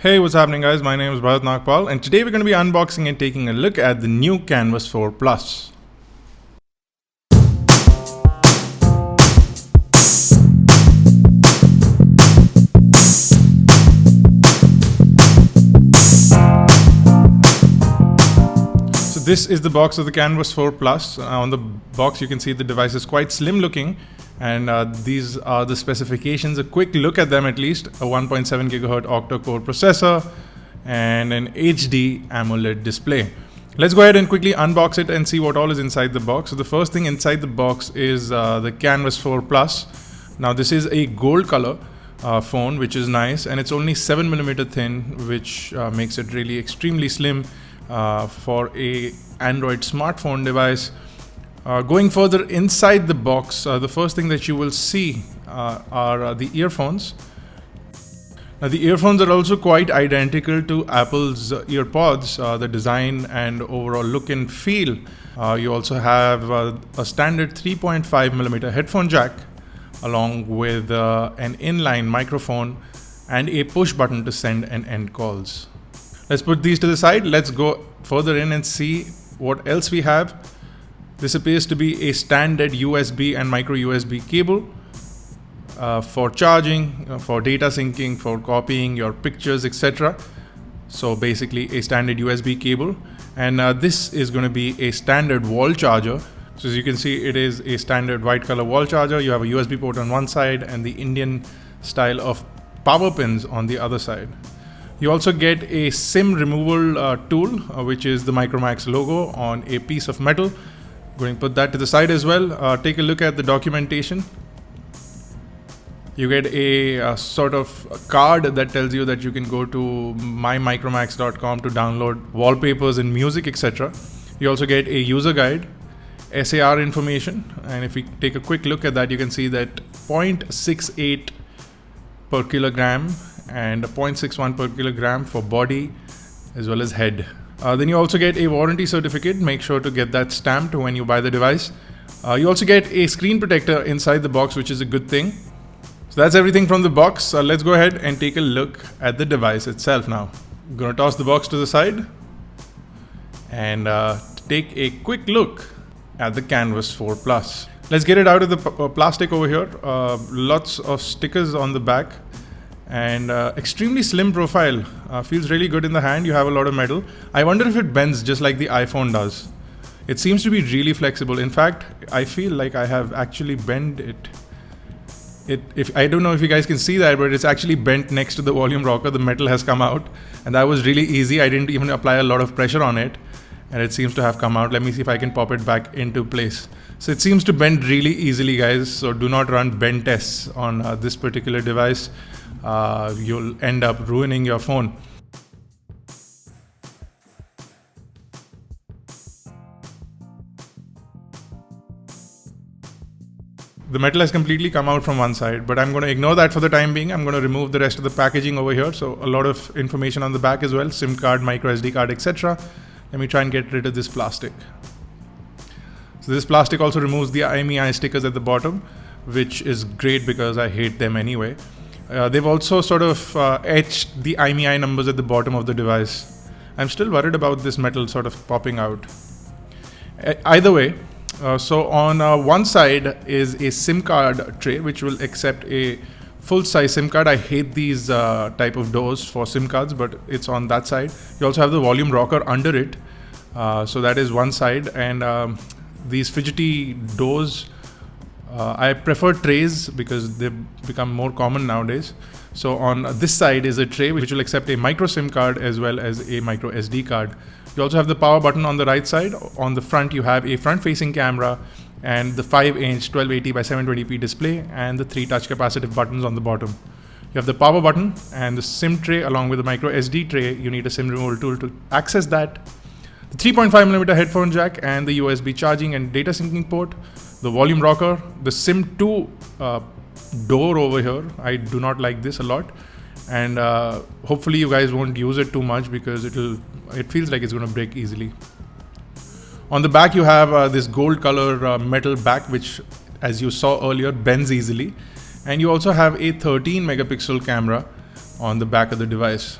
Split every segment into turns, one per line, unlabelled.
Hey, what's happening guys? My name is Bharat Nagpal and today we're going to be unboxing and taking a look at the new Canvas 4 Plus. So this is the box of the Canvas 4 Plus. On the box you can see the device is quite slim looking, and these are the specifications. A quick look at them at least: a 1.7 GHz octa-core processor and an HD AMOLED display. Let's go ahead and quickly unbox it and see what all is inside the box. So the first thing inside the box is the Canvas 4 Plus. Now this is a gold color phone, which is nice, and it's only 7mm thin, which makes it really extremely slim for a Android smartphone device. Going further inside the box, the first thing that you will see are the earphones. Now the earphones are also quite identical to Apple's EarPods, the design and overall look and feel. You also have a standard 3.5mm headphone jack, along with an inline microphone and a push button to send and end calls. Let's put these to the side. Let's go further in and see what else we have. This appears to be a standard USB and micro USB cable for charging, for data syncing, for copying your pictures, etc. So basically a standard USB cable, and this is going to be a standard wall charger. So as you can see, it is a standard white color wall charger. You have a USB port on one side and the Indian style of power pins on the other side. You also get a SIM removal tool, which is the Micromax logo on a piece of metal. Going to put that to the side as well. Take a look at the documentation. You get a sort of a card that tells you that you can go to mymicromax.com to download wallpapers and music, etc. You also get a user guide, SAR information, and if we take a quick look at that, you can see that 0.68 per kilogram and 0.61 per kilogram for body as well as head. Then you also get a warranty certificate. Make sure to get that stamped when you buy the device. You also get a screen protector inside the box, which is a good thing. So that's everything from the box. Let's go ahead and take a look at the device itself now. I'm going to toss the box to the side and take a quick look at the Canvas 4 Plus. Let's get it out of the plastic over here. Lots of stickers on the back and extremely slim profile. Feels really good in the hand. You have a lot of metal. I wonder if it bends just like the iPhone does. It seems to be really flexible. In fact, I feel like I have actually bent it. If I don't know if you guys can see that, but it's actually bent next to the volume rocker. The metal has come out, and that was really easy. I didn't even apply a lot of pressure on it, and it seems to have come out. Let me see if I can pop it back into place. So it seems to bend really easily, guys. So do not run bend tests on this particular device. You'll end up ruining your phone. The metal has completely come out from one side, but I'm going to ignore that for the time being. I'm going to remove the rest of the packaging over here. So a lot of information on the back as well: SIM card, micro SD card, etc. Let me try and get rid of this plastic. So this plastic also removes the IMEI stickers at the bottom, which is great because I hate them anyway. They've also sort of etched the IMEI numbers at the bottom of the device. I'm still worried about this metal sort of popping out. Either way, so on one side is a SIM card tray, which will accept a full-size SIM card. I hate these type of doors for SIM cards, but it's on that side. You also have the volume rocker under it. So that is one side, and these fidgety doors, I prefer trays because they've become more common nowadays. So on this side is a tray which will accept a micro SIM card as well as a micro SD card. You also have the power button on the right side. On the front you have a front-facing camera and the 5-inch 1280 by 720p display and the 3 touch capacitive buttons on the bottom. You have the power button and the SIM tray along with the micro SD tray. You need a SIM removal tool to access that. The 3.5mm headphone jack and the USB charging and data syncing port. The volume rocker, the SIM 2 door over here. I do not like this a lot, and hopefully you guys won't use it too much because it feels like it's going to break easily. On the back you have this gold color metal back, which, as you saw earlier, bends easily, and you also have a 13 megapixel camera on the back of the device.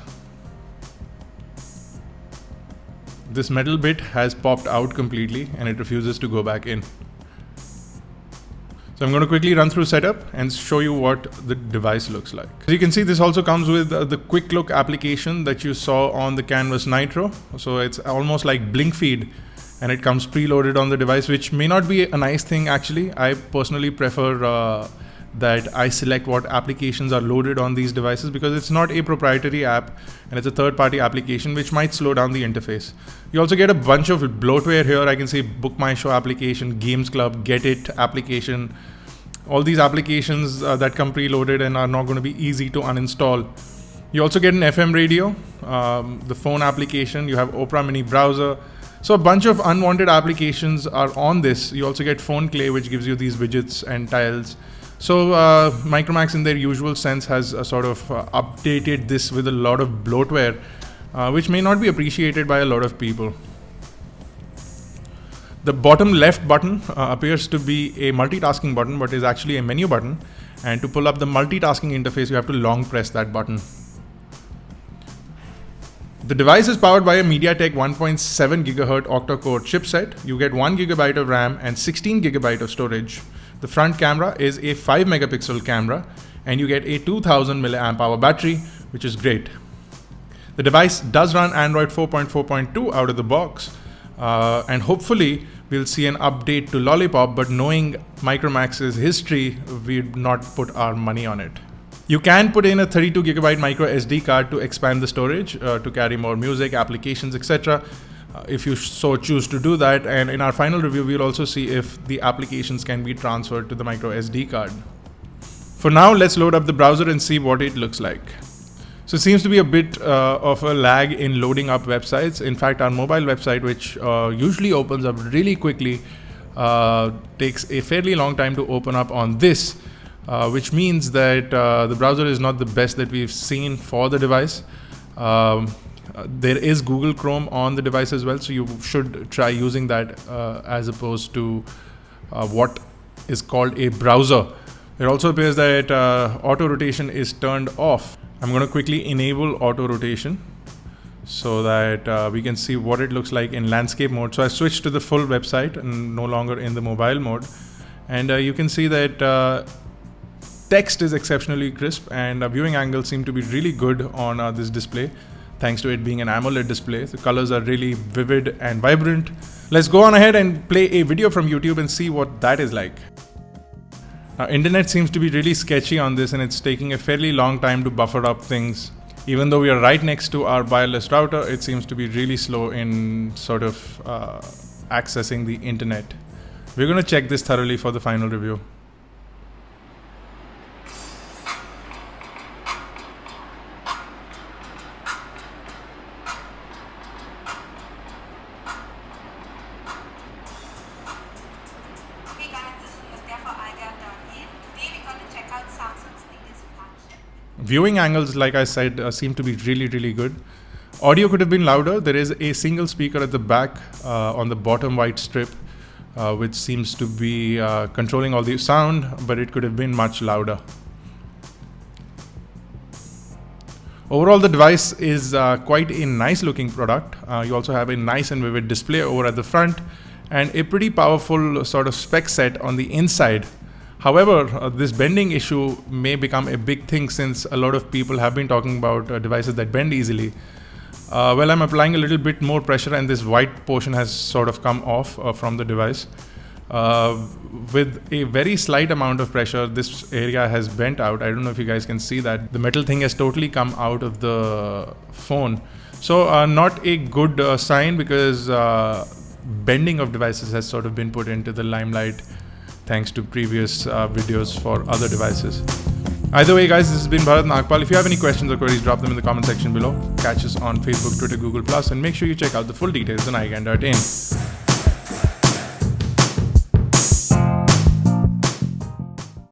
this metal bit has popped out completely and it refuses to go back in. So I'm going to quickly run through setup and show you what the device looks like. As you can see, this also comes with the quick look application that you saw on the Canvas Nitro. So it's almost like Blink Feed, and it comes preloaded on the device, which may not be a nice thing actually. I personally prefer that I select what applications are loaded on these devices, because it's not a proprietary app and it's a third-party application, which might slow down the interface. You also get a bunch of bloatware here. I can see Book My Show application, Games Club, Get It application. All these applications that come preloaded and are not going to be easy to uninstall. You also get an FM radio, the phone application. You have Opera Mini browser. So a bunch of unwanted applications are on this. You also get Phone Clay, which gives you these widgets and tiles. So Micromax, in their usual sense, has sort of updated this with a lot of bloatware, which may not be appreciated by a lot of people. The bottom left button appears to be a multitasking button, but is actually a menu button. And to pull up the multitasking interface, you have to long press that button. The device is powered by a MediaTek 1.7 GHz octa-core chipset. You get 1 GB of RAM and 16 GB of storage. The front camera is a 5 megapixel camera, and you get a 2000 mAh battery, which is great. The device does run Android 4.4.2 out of the box, and hopefully we'll see an update to Lollipop, but knowing Micromax's history, we'd not put our money on it. You can put in a 32 GB micro SD card to expand the storage to carry more music, applications, etc. If you so choose to do that. And in our final review, we'll also see if the applications can be transferred to the micro SD card. For now, let's load up the browser and see what it looks like. So it seems to be a bit of a lag in loading up websites. In fact, our mobile website, which usually opens up really quickly, takes a fairly long time to open up on this, which means that the browser is not the best that we've seen for the device. There is Google Chrome on the device as well, so you should try using that as opposed to what is called a browser. It also appears that auto rotation is turned off. I'm going to quickly enable auto rotation so that we can see what it looks like in landscape mode. So I switched to the full website and no longer in the mobile mode. And you can see that text is exceptionally crisp, and viewing angles seem to be really good on this display. Thanks to it being an AMOLED display. The colors are really vivid and vibrant. Let's go on ahead and play a video from YouTube and see what that is like. Internet seems to be really sketchy on this, and it's taking a fairly long time to buffer up things. Even though we are right next to our wireless router, it seems to be really slow in sort of accessing the internet. We're going to check this thoroughly for the final review. Viewing angles, like I said, seem to be really good. Audio could have been louder. There is a single speaker at the back on the bottom white strip, which seems to be controlling all the sound, but it could have been much louder. Overall, the device is quite a nice looking product. You also have a nice and vivid display over at the front, and a pretty powerful sort of spec set on the inside. However, this bending issue may become a big thing, since a lot of people have been talking about devices that bend easily. Well, I'm applying a little bit more pressure, and this white portion has sort of come off from the device. With a very slight amount of pressure, this area has bent out. I don't know if you guys can see that. The metal thing has totally come out of the phone. So not a good sign, because bending of devices has sort of been put into the limelight thanks to previous videos for other devices. Either way, guys, this has been Bharat Nagpal. If you have any questions or queries, drop them in the comment section below. Catch us on Facebook, Twitter, Google+, and make sure you check out the full details on iGyan.in.